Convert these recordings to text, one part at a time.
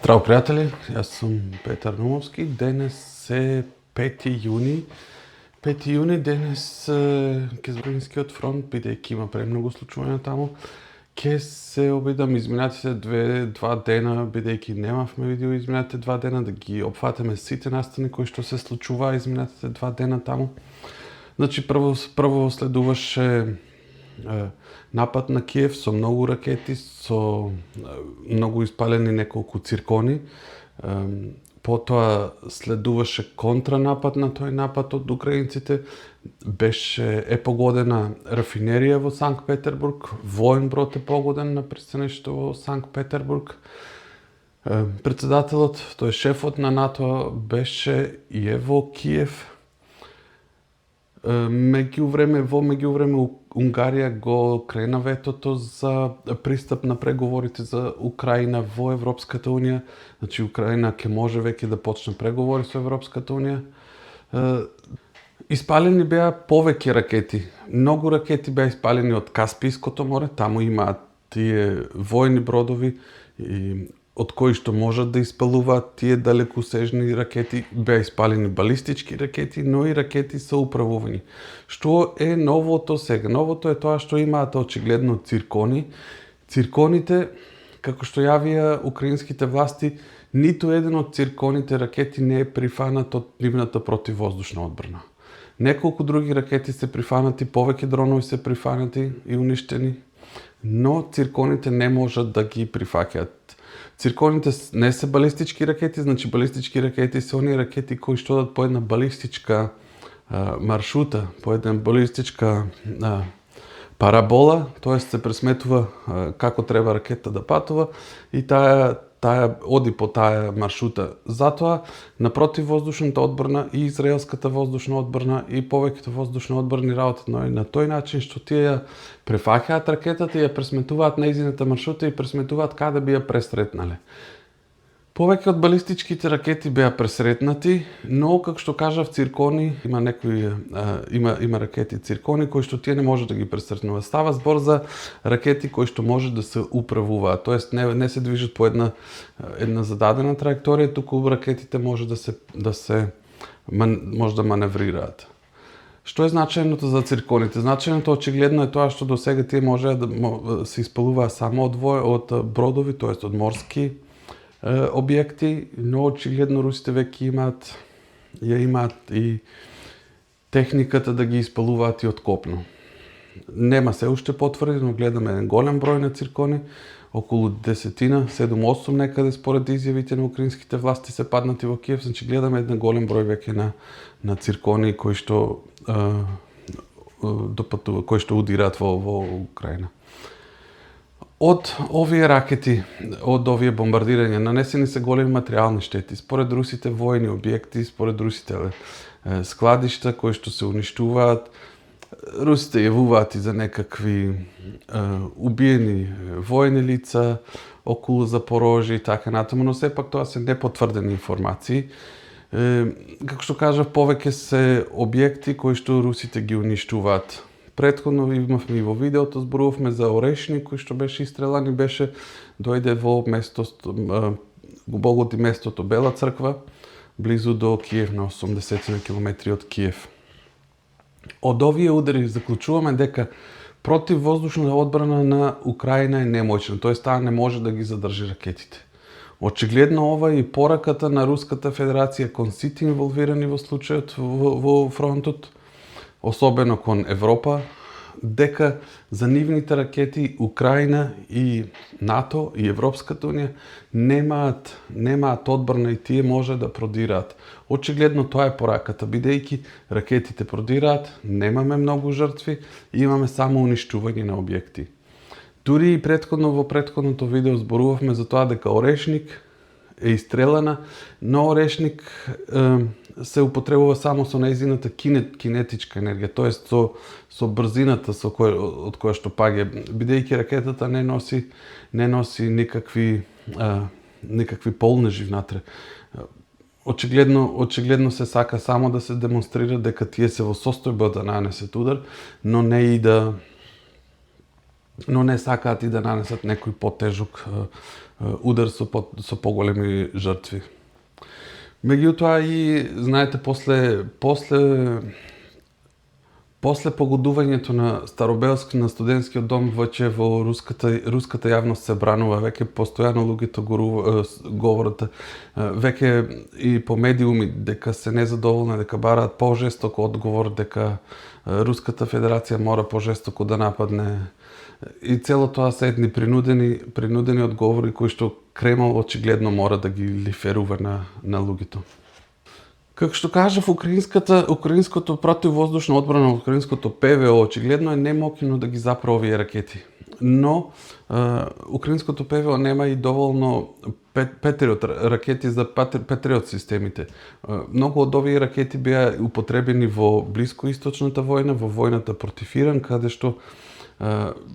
Здраво, пријатели, јас сум Петар Номовски. Денес е 5 јуни. 5 јуни денес ке Зворинскиот фронт, бидејќи има премногу случувања таму, ке се обидам изминатите два дена, бидејќи немавме видео изминатите 2 дена, да ги опфатеме сите настани кои што се случуваа изминатите 2 дена таму. Значи, прво следуваше напад на Киев со многу ракети, со многу испалени неколку циркони. Потоа следуваше контранапад на тој напад од украинците. Е погодена рафинерија во Санкт Петербург, воен брод е погоден на пристаништето во Санкт Петербург. Председателот, тој шефот на НАТО беше и е во Киев. Меѓувреме Унгарија го крена ветото за пристап на преговорите за Украина во Европската унија. Значи, Украина ќе може веќе да почне преговори со Европската унија. Испалени беа повеќе ракети. Многу ракети беа испалени од Каспиското море. Таму имаат тие војни бродови од кои што можат да испалуваат тие далекосежни ракети. Беа испалени балистички ракети, но и ракети со управување. Што е новото сега? Новото е тоа што имаат очигледно циркони. Цирконите, како што јавија украинските власти, ниту еден од цирконите ракети не е прифанат од нивната противвоздушна одбрана. Неколку други ракети се прифанати, повеќе дронови се прифанати и уништени, но цирконите не можат да ги прифаќаат. Цирконите не се балистички ракети, значи балистички ракети се оние ракети кои што одат по една балистичка маршрута, по една балистичка парабола, тоест се пресметува како треба ракета да патува и таа оди по таа маршрута. Затоа на противвоздушната одбрана и израелската воздушна одбрана и повеќето воздушни одбрани работат на тој начин што тие ја префаќаат ракетата и ја пресметуваат нејзината маршрута и пресметуваат каде би ја пресретнале. Повеќе од балистичките ракети беа пресретнати, но како што кажав, циркони има ракети циркони кои што тие не може да ги пресретнуваат. Става збор за ракети кои што може да се управуваат, тоест не се движат по една зададена траекторија, туку ракетите може да маневрираат. Што е значајното за цирконите? Значајното очигледно е тоа што до сега тие може да се испалуваа само од бродови, тоест од морски објекти, но очигледно русите веќе имаат и техниката да ги испалуваат и од копно. Нема се уште потврдено, гледаме еден голем број на циркони, околу 10, 7-8 некаде според изјавите на украинските власти се паднати во Киев, значи гледаме еден голем број веќе на циркони кои што удираат во Украина. Од овие ракети, од овие бомбардирања, нанесени се големи материјални штети. Според русите војни објекти, според русите складишта кои што се уништуваат. Русите јавуваат и за некакви убиени војни лица околу Запорожје и така натаму, но сепак тоа се непотврдени информации. Како што кажав, повеќе се објекти кои што русите ги уништуваат. Претходно имавме и во видеото, зборувавме за Орешник кој што беше истрелан и дојде во Богоди местото Бела црква, близу до Киев, на 80 километри од Киев. Од овие удари заклучуваме дека противвоздушна одбрана на Украина е немоćна, тоест таа не може да ги задржи ракетите. Очигледно ова и пораката на Руската Федерација кон сите инволвирани во случајот во фронтот, особено кон Европа, дека за нивните ракети Украина и НАТО и Европската унија немаат одбрана и тие може да продираат. Очигледно тоа е пораката, бидејќи ракетите продираат, немаме многу жртви и имаме само уништување на објекти. Дури и во претходното видео зборувавме за тоа дека Орешник е истрелана, но Орешник се употребува само со нејзината кинетичка енергија, тоест со брзината од која што паѓа, бидејќи ракетата не носи никакви полнежи внатре. Очигледно се сака само да се демонстрира дека тие се во состојба да нанесат удар, но не и да но не сакаат и да нанесат некој потежок удар со поголеми жртви. Меѓутоа и знаете после погодувањето на Старобелски на студентскиот дом веќе во руската јавност се бранува, веќе постојано луѓето говорат веќе и по медиуми дека се незадоволни, дека бараат пожесток одговор, дека Руската Федерација мора пожестоко да нападне. И цело тоа се едни принудени одговори кои што Кремл очигледно мора да ги лиферува на луѓето. Како што кажав, украинското противвоздушна одбрана, украинското ПВО очигледно е немокино да ги запре овие ракети. Но украинското ПВО нема и доволно Петриот ракети за Петриот системите. Многу од овие ракети беа употребени во блискоисточната војна, во војната против Иран, каде што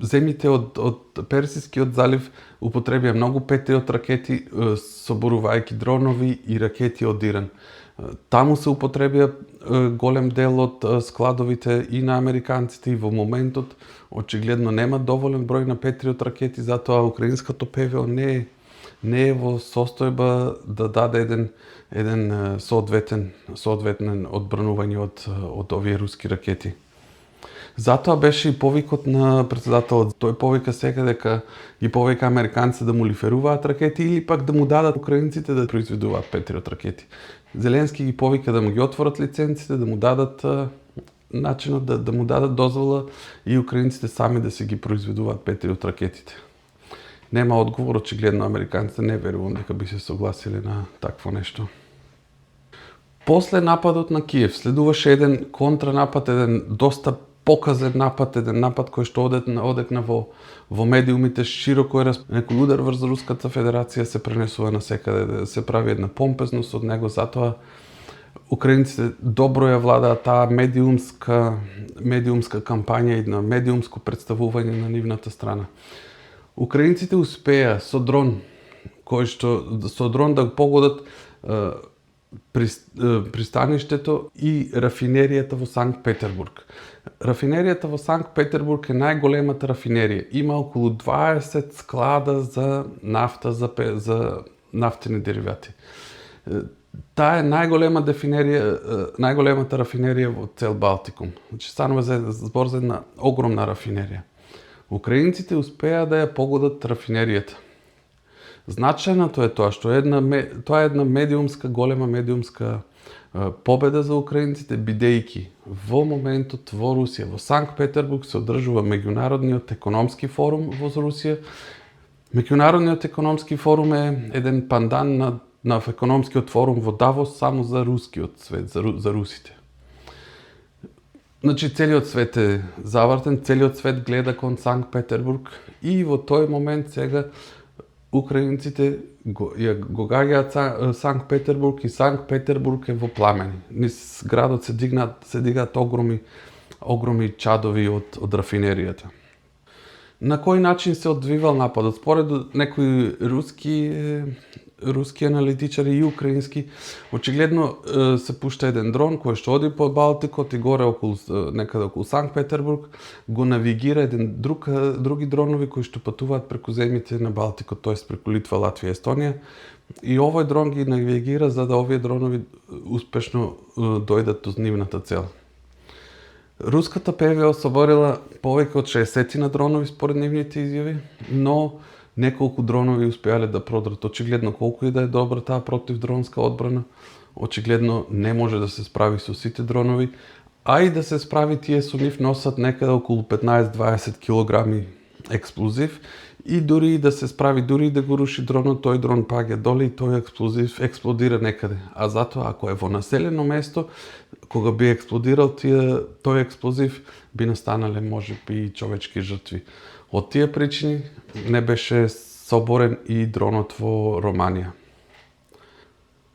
земјите од Персискиот залив употребија многу Петриот ракети, соборувајќи дронови и ракети од Иран. Таму се употребија голем дел од складовите и на американците и во моментот очигледно нема доволен број на Петриот ракети, затоа украинското ПВО не е во состојба да даде еден соодветен одбранување од овие руски ракети. Затоа беше и повикот на претседателот. Тој повика сега дека ги повика американците да му лиферуваат ракети или пак да му дадат украинците да произведуваат Петриот ракети. Зеленски ги повика да му ги отворат лиценците, да му дадат начинот да му дадат дозвола и украинците сами да се ги произведуваат Петриот ракетите. Нема одговор, очигледно американците не верувам дека би се согласиле на такво нешто. После нападот на Киев следуваше еден контранапад, еден доста показен напад, еден напад кој што одекна во медиумите широко некој удар врз Руската Федерација се пренесува насекаде, се прави една помпезност од него, затоа украинците добро ја владаат таа медиумска кампања и на медиумско представување на нивната страна. Украинците успеа со дрон да погодат пристаништето и рафинеријата во Санкт Петербург. Рафинеријата во Санкт Петербург е најголемата рафинерија. Има околу 20 склада за нафта, за нафтени деривати. Таа е најголемата рафинерија во цел Балтикум. Значи станува збор за една огромна рафинерија. Украинците успеа да ја погодат рафинеријата. Значајното е тоа што тоа е една голема медиумска победа за украинците, бидејќи во моментот во Русија, во Санкт Петербург се одржува меѓународниот економски форум во Русија. Меѓународниот економски форум е еден пандан на економскиот форум во Давос само за рускиот свет, за русите. Значи целиот свет е завртен, целиот свет гледа кон Санкт Петербург и во тој момент сега украинците го гаѓаат Санкт Петербург и Санкт Петербург е во пламени. Низ градот се дигаат огромни чадови од рафинеријата. На кој начин се одвивал нападот? Според некои руски аналитичари и украински, очигледно се пушта еден дрон кој што оди по Балтикот и горе некаде околу Санкт Петербург, го навигира други дронови кои што патуваат преку земјите на Балтикот, т.е. преку Литва, Латвија, Естонија. И овој дрон ги навигира за да овие дронови успешно дојдат до нивната цел. Руската ПВО соборила повеќе од 60 на дронови според нивните изјави, но неколку дронови успеале да продрат. Очигледно колку и да е добра таа противдронска одбрана, очигледно не може да се справи со сите дронови, а и да се справи тие со нив носат некаде околу 15-20 килограми експлозив и дури да се справи, дури да го руши дронот, тој дрон паѓа доле и тој експлозив експлодира некаде. А затоа ако е во населено место, кога би експлодирал тој експлозив, би настанале можеби и човечки жртви. Од тие причини не беше соборен и дронот во Романија.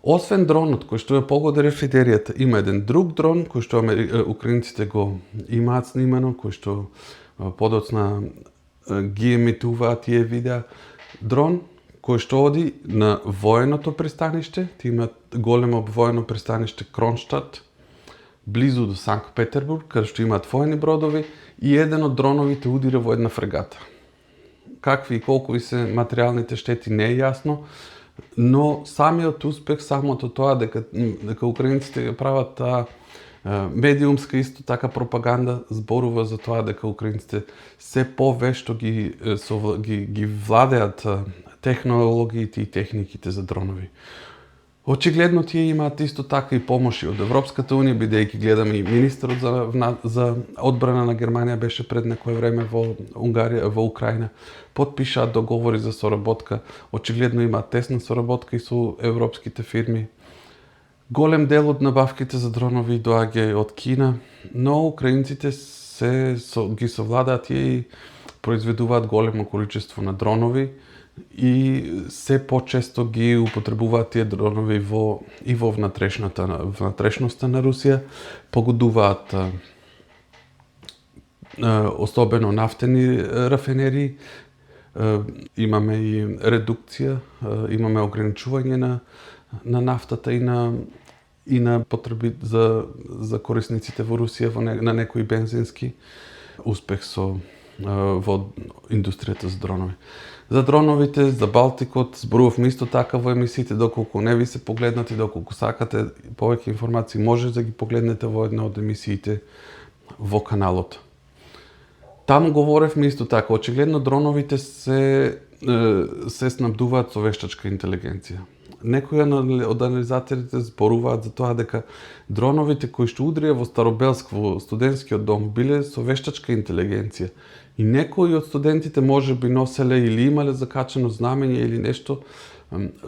Освен дронот кој што ја погоди рафинеријата, има еден друг дрон кој што украинците го имаат снимано, кој што подоцна ги емитуваат тие видеа. Дрон кој што оди на военото пристаниште, имаат големо воено пристаниште Кронштадт, близу до Санкт Петербург, каде што имаат воени бродови, и еден од дроновите удира во една фрегата. какви и колку се материјалните штети не е јасно, но самиот успех, самото тоа дека украинците ја прават таа медиумска исто така пропаганда зборува за тоа дека украинците се повешто ги владеат технологиите и техниките за дронови. Очигледно тие имаат исто така и помоши од Европската унија, бидејќи гледаме и министерот за одбрана на Германија беше пред некое време во Украина. Потпишаат договори за соработка. Очигледно имаат тесна соработка и со европските фирми. Голем дел од набавките за дронови доаѓа од Кина, но украинците ги совладаат и произведуваат големо количество на дронови и се почесто ги употребуваат тие дронови во внатрешноста на Русија, погодуваат особено нафтени рафинерии, имаме и редукција, имаме ограничување на нафтата и на потреби за корисниците во Русија на некои бензински успех во индустријата за дронови. За дроновите, за Балтикот, зборувавме исто така во емисиите, доколку не ви се погледнати, доколку сакате повеќе информации, може да ги погледнете во една од емисиите во каналот. Таму говоревме исто така, очигледно дроновите се снабдуваат со вештачка интелигенција. Некои од анализаторите зборуваат за тоа дека дроновите кои што удрија во Старобелск, во студентскиот дом, биле со вештачка интелигенција. И некои од студентите може би носеле или имале закачено знамење или нешто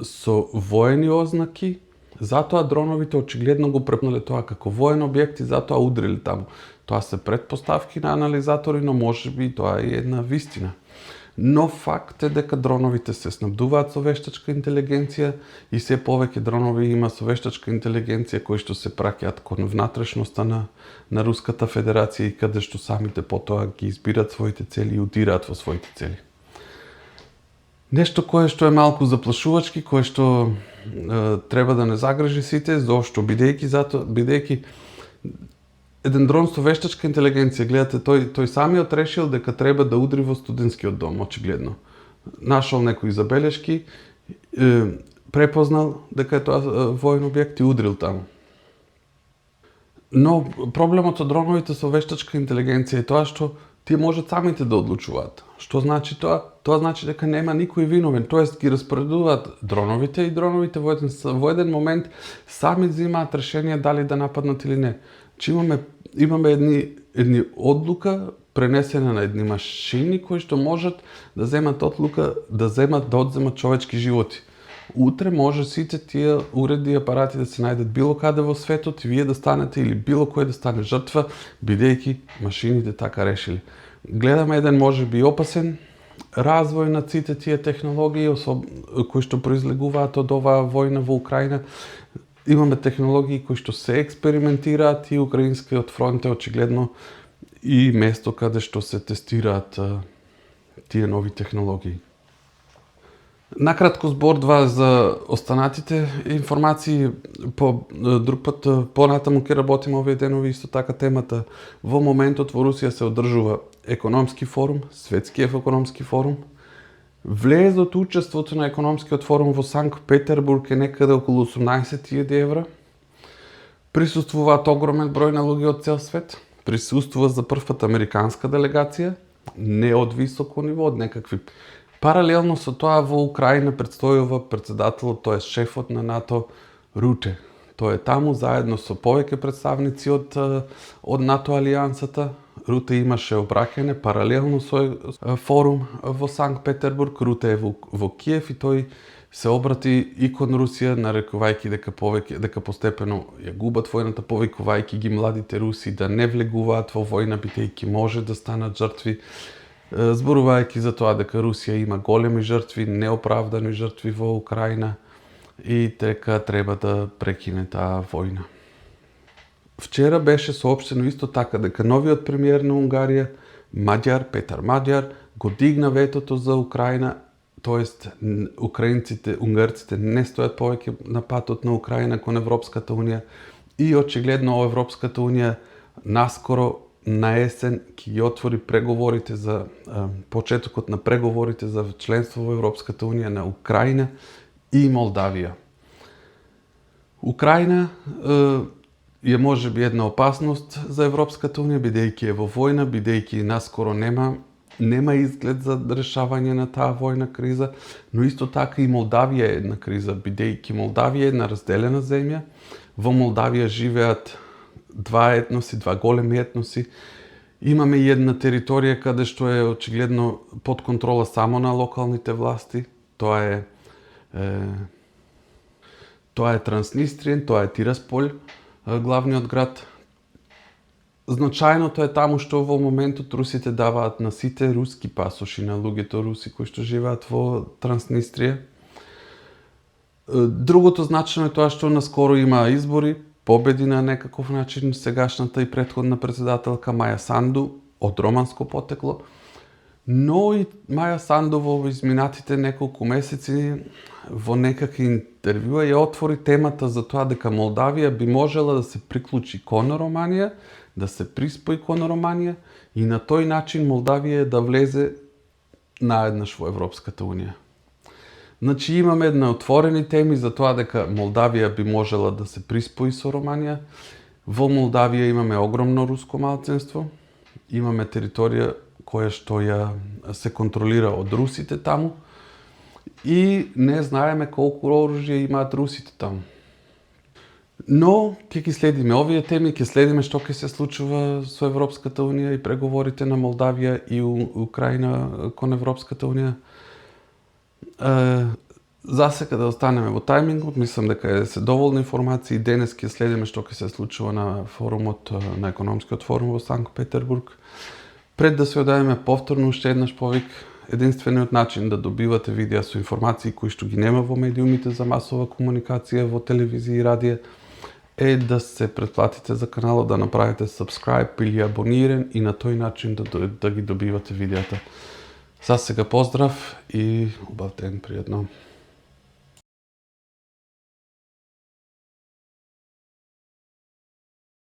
со воени ознаки, затоа дроновите очигледно го препнале тоа како воен објект и затоа удриле таму. Тоа се претпоставки на анализатори, но може би тоа е една вистина. Но факт е дека дроновите се снабдуваат со вештачка интелигенција и се повеќе дронови има со вештачка интелигенција кои што се праќаат кон внатрешноста на Руската Федерација и каде што самите потоа ги избират своите цели и удираат во своите цели. Нешто кое што е малку заплашувачки, кое што треба да не загрижи сите, зошто бидејќи еден дрон со вештачка интелигенција, гледате, тој самиот решил дека треба да удри во студентскиот дом, очигледно. Нашол некои забелешки, препознал дека е тоа воен објект и удрил таму. Но проблемот со дроновите со вештачка интелигенција е тоа што тие можат самите да одлучуваат. Што значи тоа? Тоа значи дека нема никој виновен, тоест ги распоредуваат дроновите и дроновите во еден момент сами взимаат решение дали да нападнат или не. Имаме едни одлука пренесена на едни машини кои што можат да земат одлука да одземат човечки животи. Утре може сите тие уреди и апарати да се најдат било каде во светот и вие да станете или било кој да стане жртва, бидејќи машините така решили. Гледаме еден можеби опасен развој на сите тие технологии кои што произлегуваат од оваа војна во Украина. Имаме технологии кои што се експериментираат и украинскиот фронт е очигледно и место каде што се тестираат тие нови технологии. Накратко збор за останатите информации, друг пат понатаму ќе работиме овие денови исто така темата. Во моментот во Русија се одржува економски форум, светскиот економски форум. Влезот учеството на економскиот форум во Санкт Петербург е некаде околу 18.000 евра. Присуствуваат огромен број на луѓе од цел свет. Присуствува за прв пат американска делегација, не од високо ниво, од некакви. Паралелно со тоа во Украина предстојува председателот, тоест шефот на НАТО Руте. Тој е таму заедно со повеќе представници од НАТО алијансата. Руте имаше обраќање паралелно со форум во Санкт Петербург. Руте е во Киев и тој се обрати и кон Русија, нарекувајќи дека постепено ја губат војната, повикувајќи ги младите руси да не влегуваат во војна, бидејќи може да станат жртви, зборувајќи за тоа дека Русија има големи жртви, неоправдани жртви во Украина и дека треба да прекине таа војна. Вчера беше соопштено исто така дека новиот премиер на Унгарија, Петар Маѓар, го дигна ветото за Украина, тоест унгарците не стојат повеќе на патот на Украина кон Европската унија и очигледно Европската унија наскоро на есен ќе ги отвори преговорите за почетокот на преговорите за членство во Европската унија на Украина и Молдавија. Украина е можеби една опасност за Европската унија, бидејќи е во војна, бидејќи наскоро нема изглед за решавање на таа војна криза, но исто така и Молдавија е една криза, бидејќи Молдавија е една разделена земја. Во Молдавија живеат два големи етноси. Имаме и една територија каде што е очигледно под контрола само на локалните власти. Тоа е Транснистриен, тоа е Тирасполь, главниот град. Значајното е таму што во моментот русите даваат на сите руски пасоши на луѓето руси кои што живеат во Транснистрија. Другото значајно е тоа што наскоро има избори, победи на некаков начин сегашната и претходна председателка Маја Санду од романско потекло, но и Маја Санду во изминатите неколку месеци во некакви интервјуа ја отвори темата за тоа дека Молдавија би можела да се приклучи кон Романија, да се приспои кон Романија и на тој начин Молдавија да влезе наеднаш во Европската унија. Значи имаме една отворени теми за тоа дека Молдавија би можела да се приспои со Романија. Во Молдавија имаме огромно руско малцинство, имаме територија која што ја се контролира од русите таму и не знаеме колку оружје имаат русите таму. Но ќе ги следиме овие теми, ќе следиме што ќе се случува со Европската унија и преговорите на Молдавија и Украина кон Европската унија. Засека да останеме во тајмингот, мислам дека се доволни информации. Денес ќе следиме што ќе се случува на форумот, на економскиот форум во Санкт Петербург. Пред да се одадеме повторно уште еднаш повик, единствениот начин да добивате видеа со информации кои што ги нема во медиумите за масова комуникација, во телевизија и радија, е да се претплатите за каналот, да направите subscribe или абониран и на тој начин да ги добивате видеата. За сега поздрав и убав ден, пријатно.